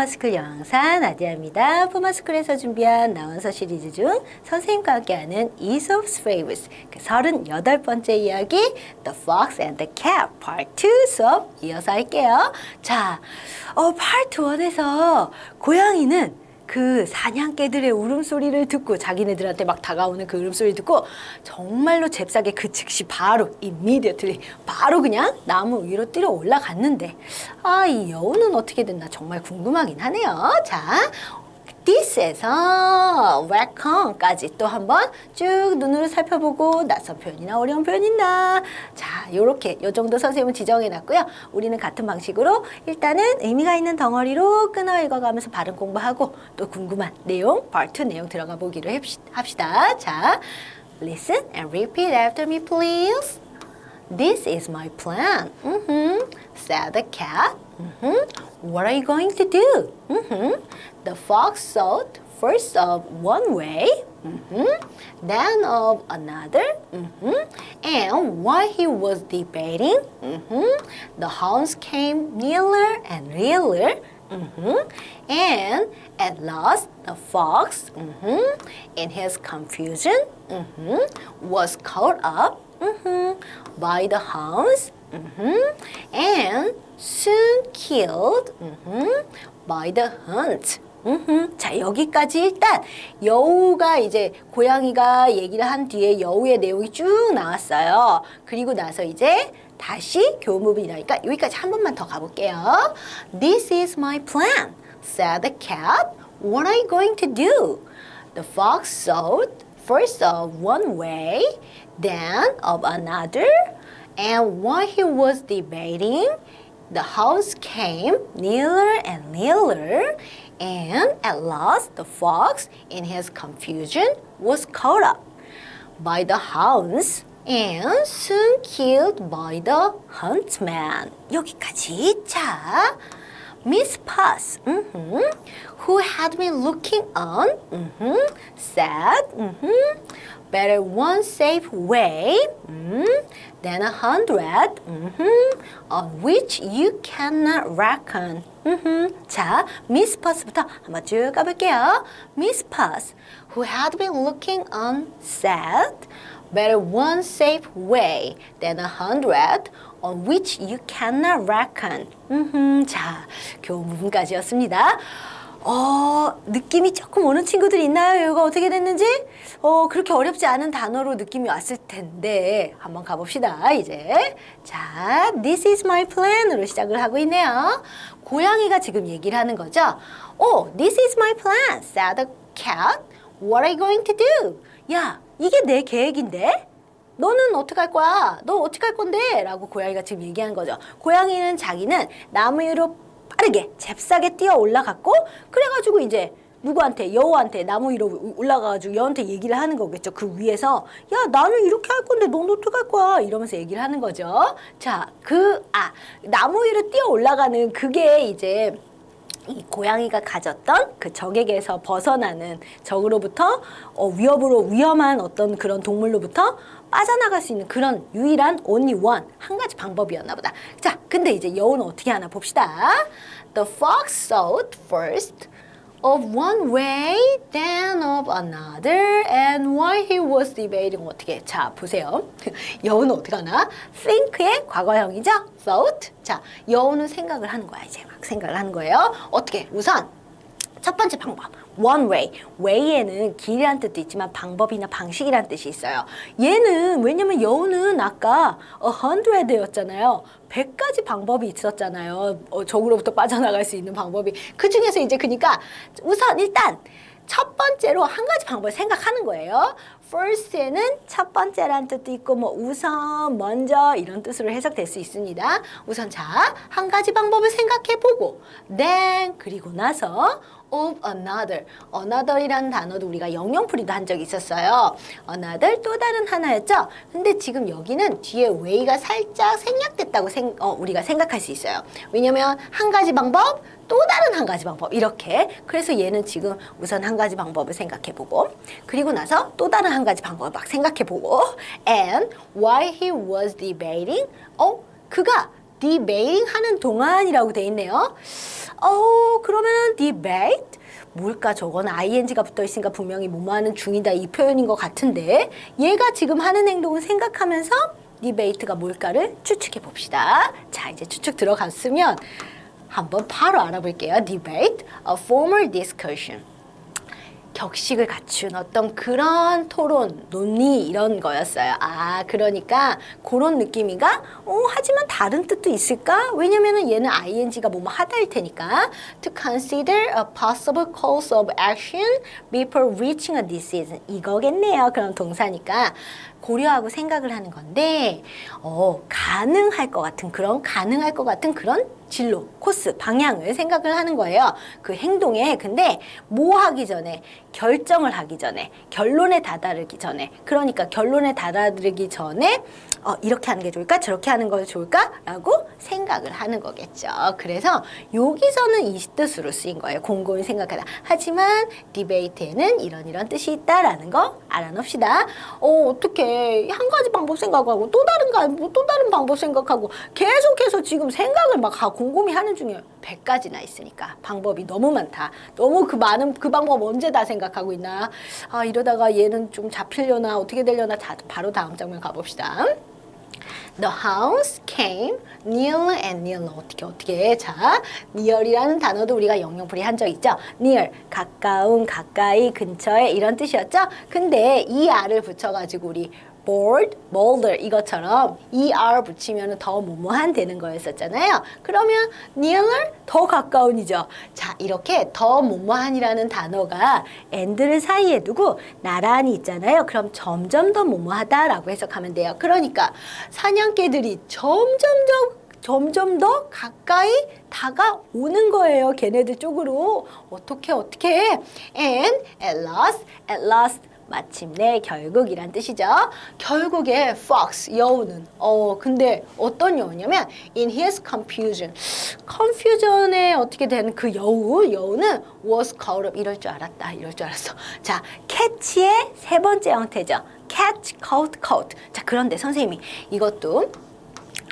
포마스쿨 영상 나디아입니다. 포마스쿨에서 준비한 나원서 시리즈 중 선생님과 함께하는 Aesop's Fables 그 38번째 이야기 The Fox and the Cat Part 2 수업 이어서 할게요. 자, Part 1에서 고양이는 그 사냥개들의 울음소리를 듣고 자기네들한테 막 다가오는 그 울음소리를 듣고 정말로 잽싸게 그 즉시 바로 immediately 바로 그냥 나무 위로 뛰어 올라갔는데 이 여우는 어떻게 됐나 정말 궁금하긴 하네요. 자, this에서 welcome까지 또 한번 쭉 눈으로 살펴보고 낯선 표현이나 어려운 표현 있나 자 요렇게 요 정도 선생님은 지정해 놨고요. 우리는 같은 방식으로 일단은 의미가 있는 덩어리로 끊어 읽어가면서 발음 공부하고 또 궁금한 내용 part 2 내용 들어가 보기로 합시다. 자, listen and repeat after me please. This is my plan. Said the cat. What are you going to do? The fox thought first of one way, then of another, and while he was debating, the hounds came nearer and nearer, and at last the fox, in his confusion, was caught up by the hounds and soon killed by the hunt. 자, 여기까지 일단 여우가 이제 고양이가 얘기를 한 뒤에 여우의 내용이 쭉 나왔어요. 그리고 나서 이제 다시 교무분이 나니까 여기까지 한 번만 더 가볼게요. This is my plan, said the cat. What are you going to do? The fox thought first of one way, then of another, and while he was debating, the hounds came nearer and nearer, and at last the fox, in his confusion, was caught up by the hounds and soon killed by the huntsman. 여기까지. 자, Miss Puss, who had been looking on, said, better one safe way than 100 on which you cannot reckon. 자, Miss Puss부터 한번 쭉 가볼게요. Miss Puss, who had been looking on, said, better one safe way than 100 on which you cannot reckon. 자, 교훈 부분까지였습니다. 느낌이 조금 오는 친구들 있나요? 이거 어떻게 됐는지? 그렇게 어렵지 않은 단어로 느낌이 왔을 텐데 한번 가봅시다, 이제. 자, This is my plan으로 시작을 하고 있네요. 고양이가 지금 얘기를 하는 거죠. This is my plan, said the cat. What are you going to do? 야, 이게 내 계획인데? 너는 어떻게 할 거야? 너 어떻게 할 건데? 라고 고양이가 지금 얘기하는 거죠. 고양이는 자기는 나무 위로 빠르게 잽싸게 뛰어 올라갔고 그래가지고 이제 누구한테? 여우한테 나무 위로 올라가가지고 여우한테 얘기를 하는 거겠죠. 그 위에서 야, 나는 이렇게 할 건데 넌 어떻게 할 거야? 이러면서 얘기를 하는 거죠. 자, 나무 위로 뛰어 올라가는 그게 이제 이 고양이가 가졌던 그 적에게서 벗어나는 적으로부터 위험한 어떤 그런 동물로부터 빠져나갈 수 있는 그런 유일한 only one 한 가지 방법이었나 보다. 자, 근데 이제 여우는 어떻게 하나 봅시다. The fox thought first of one way, then of another, and while he was debating 어떻게? 자, 보세요. 여우는 어떻게 하나? think의 과거형이죠? thought. 자, 여우는 생각을 하는 거야. 이제 막 생각을 하는 거예요. 어떻게? 우선 첫 번째 방법. one way. way에는 길이란 뜻도 있지만 방법이나 방식이란 뜻이 있어요. 얘는 왜냐면 여우는 아까 100였잖아요. 100가지 방법이 있었잖아요. 적으로부터 빠져나갈 수 있는 방법이. 그 중에서 이제 그러니까 우선 일단 첫 번째로 한 가지 방법을 생각하는 거예요. first에는 첫 번째란 뜻도 있고 우선, 먼저 이런 뜻으로 해석될 수 있습니다. 우선 자, 한 가지 방법을 생각해보고 then 그리고 나서 of another이라는 단어도 우리가 영영풀이도 한 적이 있었어요. another 또 다른 하나였죠. 근데 지금 여기는 뒤에 way가 살짝 생략됐다고 우리가 생각할 수 있어요. 왜냐면 한 가지 방법 또 다른 한 가지 방법 이렇게. 그래서 얘는 지금 우선 한 가지 방법을 생각해보고 그리고 나서 또 다른 한 가지 방법을 막 생각해보고 and while he was debating 그가 debating 하는 동안이라고 돼 있네요. 그러면은 debate? 뭘까? 저건 ing가 붙어 있으니까 분명히 뭐뭐 하는 중이다 이 표현인 것 같은데 얘가 지금 하는 행동을 생각하면서 debate가 뭘까를 추측해 봅시다. 자, 이제 추측 들어갔으면 한번 바로 알아볼게요. debate, a formal discussion. 격식을 갖춘 어떤 그런 토론, 논의 이런 거였어요. 그러니까 그런 느낌인가? 하지만 다른 뜻도 있을까? 왜냐면은 얘는 ing가 뭐뭐 하다일 테니까 to consider a possible course of action before reaching a decision 이거겠네요. 그런 동사니까 고려하고 생각을 하는 건데 가능할 것 같은 그런 진로, 코스, 방향을 생각을 하는 거예요. 그 행동에. 근데 뭐 하기 전에, 결정을 하기 전에, 결론에 다다르기 전에, 그러니까 결론에 다다르기 전에 이렇게 하는 게 좋을까? 저렇게 하는 거 좋을까? 라고 생각을 하는 거겠죠. 그래서 여기서는 이 뜻으로 쓰인 거예요. 곰곰이 생각하다. 하지만 디베이트에는 이런 뜻이 있다라는 거 알아놓읍시다. 어떻게 한 가지 방법 생각하고 또 다른 방법 생각하고 계속해서 지금 생각을 막 곰곰이 하는 중에 100가지나 있으니까 방법이 너무 많다. 너무 그 많은 그 방법 언제 다 생각하고 있나. 이러다가 얘는 좀 잡히려나 어떻게 되려나. 자, 바로 다음 장면 가봅시다. The hounds came nearer and nearer. 어떻게. 자, near이라는 단어도 우리가 영영풀이 한 적 있죠. near, 가까운, 가까이, 근처에 이런 뜻이었죠. 근데 ER을 붙여가지고 우리 bold, bolder 이것처럼 ER 붙이면 더 뭐뭐한 되는 거였었잖아요. 그러면 nearer 더 가까운이죠. 자, 이렇게 더 뭐뭐한이라는 단어가 and를 사이에 두고 나란히 있잖아요. 그럼 점점 더 뭐뭐하다라고 해석하면 돼요. 그러니까 사냥개들이 점점 더 가까이 다가오는 거예요. 걔네들 쪽으로. 어떻게 and at last 마침내 결국이란 뜻이죠. 결국에 fox 여우는 근데 어떤 여우냐면 in his confusion에 어떻게 된 그 여우는 was caught up 이럴 줄 알았어. 자, catch의 세 번째 형태죠. catch, caught. 자, 그런데 선생님이 이것도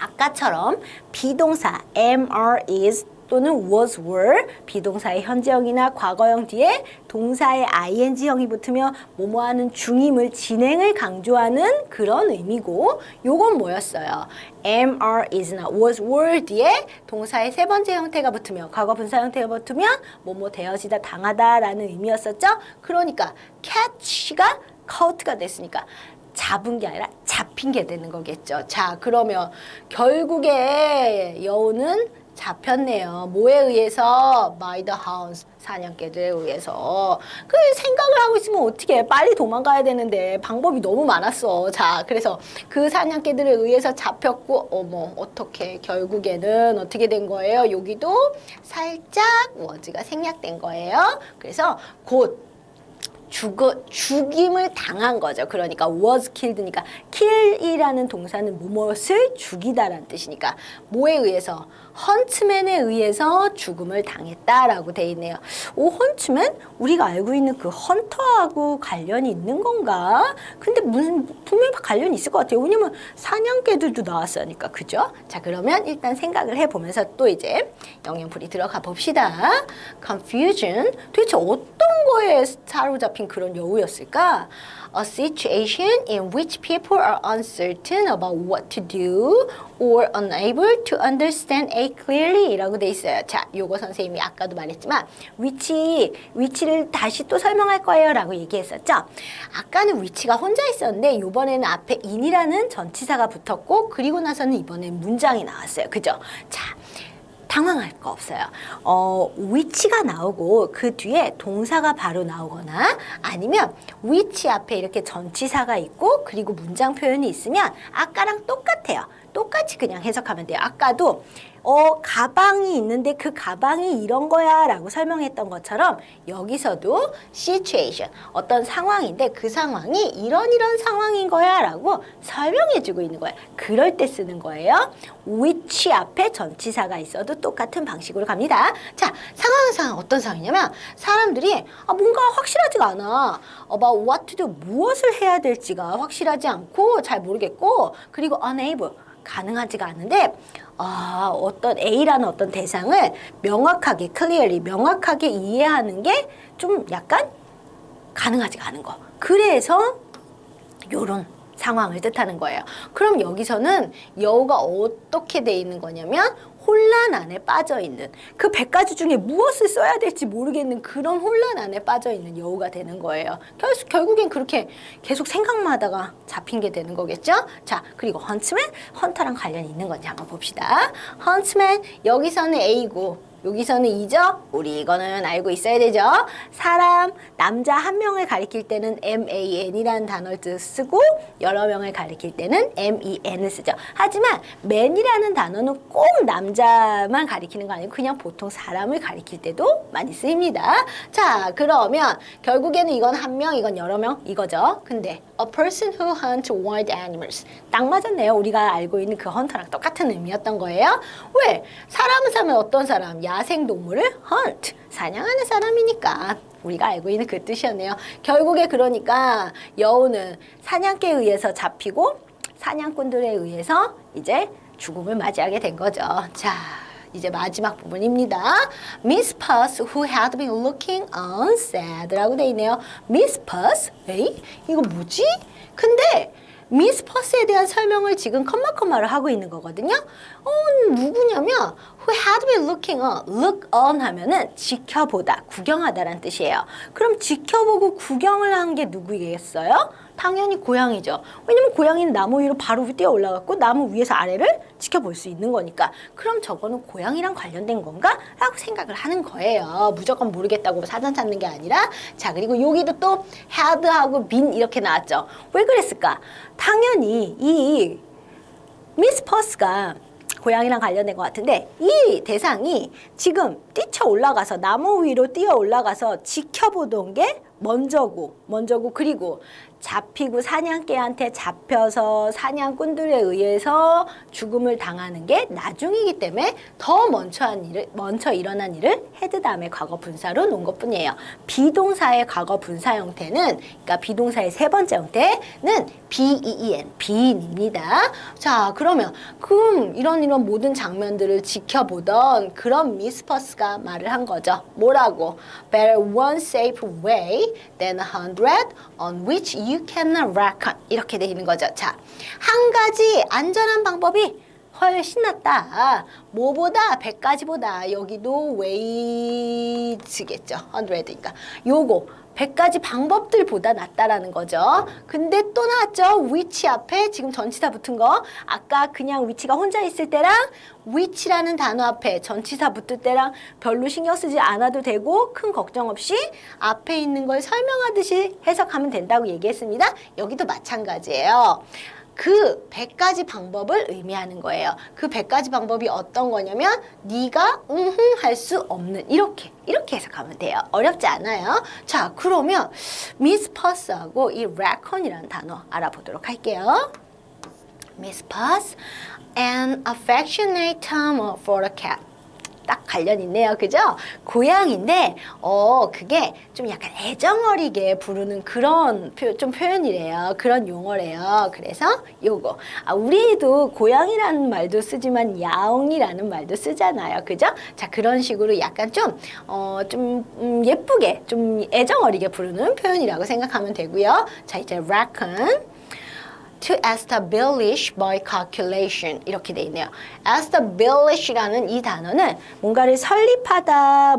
아까처럼 비동사 am, is 또는 was, were 비동사의 현재형이나 과거형 뒤에 동사의 ing형이 붙으며 뭐뭐하는 중임을 진행을 강조하는 그런 의미고 요건 뭐였어요? am, is나 was, were 뒤에 동사의 세 번째 형태가 붙으며 과거 분사 형태가 붙으면 뭐뭐 되어지다 당하다라는 의미였었죠? 그러니까 catch가 caught가 됐으니까 잡은 게 아니라 잡힌 게 되는 거겠죠. 자, 그러면 결국에 여우는 잡혔네요. 뭐에 의해서? By the hounds. 사냥개들에 의해서. 그 생각을 하고 있으면 어떻게 해? 빨리 도망가야 되는데 방법이 너무 많았어. 자, 그래서 그 사냥개들에 의해서 잡혔고 어떻게 결국에는 어떻게 된 거예요? 여기도 살짝 was가 생략된 거예요. 그래서 곧 죽임을 당한 거죠. 그러니까 was killed니까 kill이라는 동사는 무엇을 죽이다라는 뜻이니까 뭐에 의해서? 헌츠맨에 의해서 죽음을 당했다라고 돼 있네요. 헌츠맨? 우리가 알고 있는 그 헌터하고 관련이 있는 건가? 근데 분명히 관련이 있을 것 같아요. 왜냐면 사냥개들도 나왔으니까. 그죠? 자, 그러면 일단 생각을 해보면서 또 이제 영영풀이 들어가 봅시다. confusion. 도대체 어떤 거에 사로잡힌 그런 여우였을까? A situation in which people are uncertain about what to do or unable to understand it clearly 라고 돼 있어요. 자, 요거 선생님이 아까도 말했지만 위치를 다시 또 설명할 거예요 라고 얘기했었죠. 아까는 위치가 혼자 있었는데 요번에는 앞에 in이라는 전치사가 붙었고 그리고 나서는 이번에 문장이 나왔어요. 그죠? 자, 당황할 거 없어요. 위치가 나오고 그 뒤에 동사가 바로 나오거나 아니면 위치 앞에 이렇게 전치사가 있고 그리고 문장 표현이 있으면 아까랑 똑같아요. 똑같이 그냥 해석하면 돼요. 아까도 가방이 있는데 그 가방이 이런 거야 라고 설명했던 것처럼 여기서도 situation, 어떤 상황인데 그 상황이 이런 상황인 거야 라고 설명해주고 있는 거예요. 그럴 때 쓰는 거예요. which 앞에 전치사가 있어도 똑같은 방식으로 갑니다. 자, 상황은 어떤 상황이냐면 사람들이 뭔가 확실하지가 않아. about what to do, 무엇을 해야 될지가 확실하지 않고 잘 모르겠고 그리고 unable, 가능하지가 않은데 어떤 A라는 어떤 대상을 명확하게 clearly 명확하게 이해하는 게 좀 약간 가능하지가 않은 거. 그래서 요런 상황을 뜻하는 거예요. 그럼 여기서는 여우가 어떻게 돼 있는 거냐면 혼란 안에 빠져 있는 그 100가지 중에 무엇을 써야 될지 모르겠는 그런 혼란 안에 빠져 있는 여우가 되는 거예요. 결국엔 그렇게 계속 생각만 하다가 잡힌 게 되는 거겠죠? 자, 그리고 헌트맨, 헌터랑 관련이 있는 건지 한번 봅시다. 헌트맨, 여기서는 A고 여기서는 E죠? 우리 이거는 알고 있어야 되죠? 사람, 남자 한 명을 가리킬 때는 man이라는 단어를 쓰고 여러 명을 가리킬 때는 men을 쓰죠. 하지만 man이라는 단어는 꼭 남자만 가리키는 거 아니고 그냥 보통 사람을 가리킬 때도 많이 쓰입니다. 자, 그러면 결국에는 이건 한 명, 이건 여러 명 이거죠. 근데 a person who hunts wild animals 딱 맞았네요. 우리가 알고 있는 그 헌터랑 똑같은 의미였던 거예요. 왜? 사람은 사면 어떤 사람? 야생동물을 hunt, 사냥하는 사람이니까 우리가 알고 있는 그 뜻이었네요. 결국에 그러니까 여우는 사냥개에 의해서 잡히고 사냥꾼들에 의해서 이제 죽음을 맞이하게 된 거죠. 자, 이제 마지막 부분입니다. Miss Puss, who had been looking on sad라고 돼 있네요. Miss Puss? 에이? 이거 뭐지? 근데 미스 퍼스에 대한 설명을 지금 컴마를 하고 있는 거거든요. 누구냐면 who had been looking on, look on 하면은 지켜보다, 구경하다라는 뜻이에요. 그럼 지켜보고 구경을 한 게 누구겠어요? 당연히 고양이죠. 왜냐면 고양이는 나무 위로 바로 뛰어 올라갔고 나무 위에서 아래를 지켜볼 수 있는 거니까. 그럼 저거는 고양이랑 관련된 건가? 라고 생각을 하는 거예요. 무조건 모르겠다고 사전 찾는 게 아니라. 자, 그리고 여기도 또 had하고 been 이렇게 나왔죠. 왜 그랬을까? 당연히 이 미스 퍼스가 고양이랑 관련된 것 같은데 이 대상이 지금 뛰쳐 올라가서 나무 위로 뛰어 올라가서 지켜보던 게 먼저고 그리고 잡히고 사냥개한테 잡혀서 사냥꾼들에 의해서 죽음을 당하는 게 나중이기 때문에 더 먼저 일어난 일을 헤드 다음에 과거 분사로 놓은 것뿐이에요. 비동사의 과거 분사 형태는 그러니까 비동사의 세 번째 형태는 BEEN, been입니다. 자, 그러면 이런 모든 장면들을 지켜보던 그런 미스 퍼스가 말을 한 거죠. 뭐라고? Better one safe way than 100 on which you cannot reckon. 이렇게 돼 있는 거죠. 자, 한 가지 안전한 방법이 훨씬 낫다. 뭐보다? 100가지보다. 여기도 ways겠죠. 100이니까. 요거 100가지 방법들보다 낫다라는 거죠. 근데 또 나왔죠. which 앞에 지금 전치사 붙은 거. 아까 그냥 which가 혼자 있을 때랑 which라는 단어 앞에 전치사 붙을 때랑 별로 신경 쓰지 않아도 되고 큰 걱정 없이 앞에 있는 걸 설명하듯이 해석하면 된다고 얘기했습니다. 여기도 마찬가지예요. 그 100가지 방법을 의미하는 거예요. 그 100가지 방법이 어떤 거냐면 네가 할 수 없는 이렇게 해석하면 돼요. 어렵지 않아요. 자, 그러면 미스 퍼스하고 이 raccoon이라는 단어 알아보도록 할게요. Miss Puss, an affectionate term for a cat. 딱 관련 있네요. 그죠? 고양인데 그게 좀 약간 애정어리게 부르는 그런 표현이래요. 그런 용어래요. 그래서 요거 우리도 고양이라는 말도 쓰지만 야옹이라는 말도 쓰잖아요. 그죠? 자, 그런 식으로 약간 좀 예쁘게 좀 애정어리게 부르는 표현이라고 생각하면 되고요. 자, 이제 raccoon to establish by calculation 이렇게 돼 있네요. establish라는 이 단어는 뭔가를 설립하다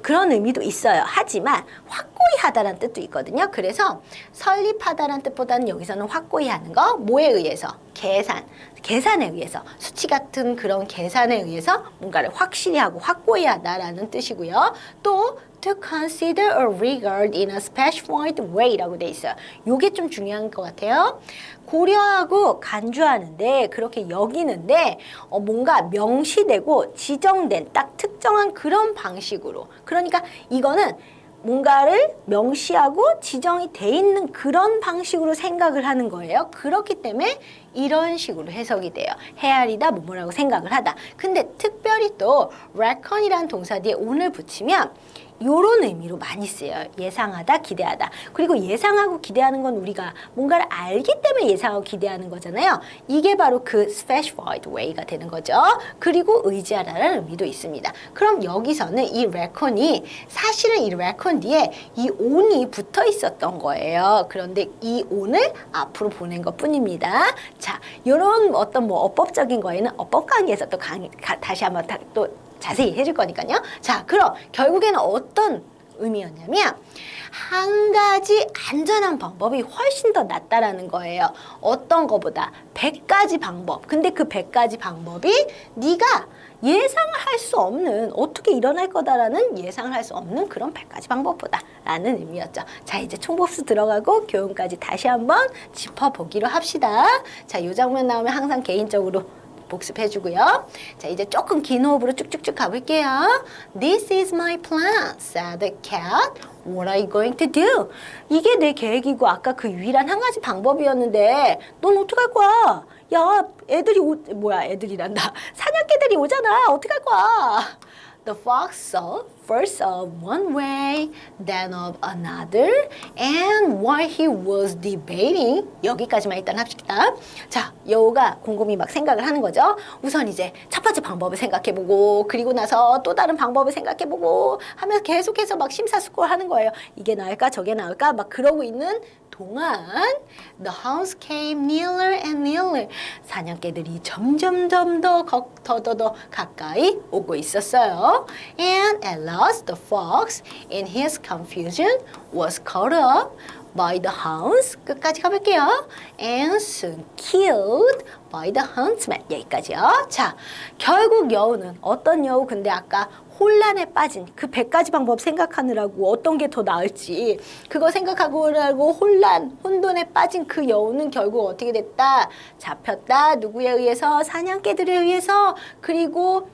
그런 의미도 있어요. 하지만 확고히 하다라는 뜻도 있거든요. 그래서 설립하다라는 뜻보다는 여기서는 확고히 하는 거 뭐에 의해서? 계산에 의해서 수치 같은 그런 계산에 의해서 뭔가를 확실히 하고 확고히 하다라는 뜻이고요. 또 to consider or regard in a specified way라고 돼 있어요. 요게 좀 중요한 것 같아요. 고려하고 간주하는데 그렇게 여기는데 뭔가 명시되고 지정된 딱 특정한 그런 방식으로 그러니까 이거는 뭔가를 명시하고 지정이 돼 있는 그런 방식으로 생각을 하는 거예요. 그렇기 때문에 이런 식으로 해석이 돼요. 헤아리다 뭐라고 생각을 하다. 근데 특별히 또 reckon이라는 동사 뒤에 on을 붙이면 요런 의미로 많이 쓰여요. 예상하다, 기대하다. 그리고 예상하고 기대하는 건 우리가 뭔가를 알기 때문에 예상하고 기대하는 거잖아요. 이게 바로 그 specified way가 되는 거죠. 그리고 의지하다라는 의미도 있습니다. 그럼 여기서는 이 raccoon이 사실은 이 raccoon 뒤에 이 on이 붙어 있었던 거예요. 그런데 이 on을 앞으로 보낸 것 뿐입니다. 자, 요런 어떤 뭐 어법적인 거에는 어법 강의에서 또 다시 한번 또 자세히 해줄 거니까요. 자, 그럼 결국에는 어떤 의미였냐면 한 가지 안전한 방법이 훨씬 더 낫다라는 거예요. 어떤 거보다 100가지 방법. 근데 그 100가지 방법이 네가 예상을 할 수 없는, 어떻게 일어날 거다라는 예상을 할 수 없는 그런 100가지 방법보다 라는 의미였죠. 자, 이제 총법수 들어가고 교훈까지 다시 한번 짚어보기로 합시다. 자, 이 장면 나오면 항상 개인적으로 복습해주고요. 자, 이제 조금 긴 호흡으로 쭉쭉쭉 가볼게요. This is my plan, said the cat. What are you going to do? 이게 내 계획이고 아까 그 유일한 한 가지 방법이었는데 넌 어떡할 거야? 야, 애들이란다. 사냥개들이 오잖아. 어떡할 거야? The fox saw first of one way, then of another, and while he was debating, 여기까지만 일단 합시다. 자, 여우가 곰곰이 막 생각을 하는 거죠. 우선 이제 첫 번째 방법을 생각해보고, 그리고 나서 또 다른 방법을 생각해보고 하면서 계속해서 막 심사숙고하는 거예요. 이게 나을까 저게 나을까 막 그러고 있는 동안 the hounds came nearer and nearer. 사냥개들이 점점점 더 가까이 오고 있었어요. And at last the fox, in his confusion, was caught up by the hounds. 끝까지 가볼게요. And soon killed by the huntsman. 여기까지요. 자, 결국 여우는 어떤 여우? 근데 아까 혼란에 빠진 그 100가지 방법 생각하느라고 어떤 게 더 나을지 그거 생각하고 혼돈에 빠진 그 여우는 결국 어떻게 됐다? 잡혔다. 누구에 의해서? 사냥개들에 의해서. 그리고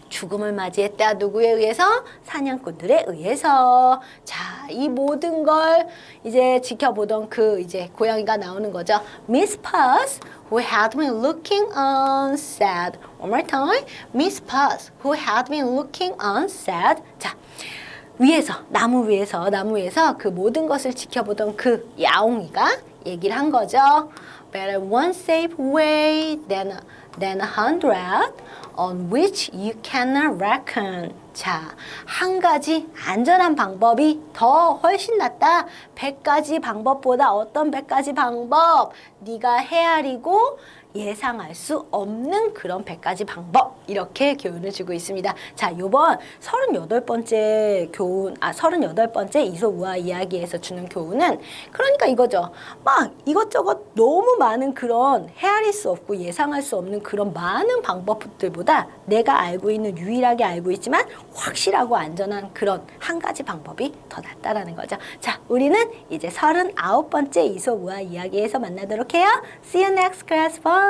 죽음을 맞이했다. 누구에 의해서? 사냥꾼들에 의해서. 자, 이 모든 걸 이제 지켜보던 그 이제 고양이가 나오는 거죠. Miss Puss, who had been looking on, said. One more time. Miss Puss, who had been looking on, said. 자, 나무 위에서 그 모든 것을 지켜보던 그 야옹이가 얘기를 한 거죠. Better one safe way than a hundred on which you cannot reckon. 자, 한 가지 안전한 방법이 더 훨씬 낫다. 100가지 방법보다 어떤 100가지 방법? 네가 헤아리고 예상할 수 없는 그런 100가지 방법. 이렇게 교훈을 주고 있습니다. 자, 요번 38번째 이솝우화 이야기에서 주는 교훈은 그러니까 이거죠. 막 이것저것 너무 많은 그런 헤아릴 수 없고 예상할 수 없는 그런 많은 방법들보다 내가 알고 있는 유일하게 알고 있지만 확실하고 안전한 그런 한 가지 방법이 더 낫다라는 거죠. 자, 우리는 이제 39번째 이솝우화 이야기에서 만나도록 해요. See you next class. Bye.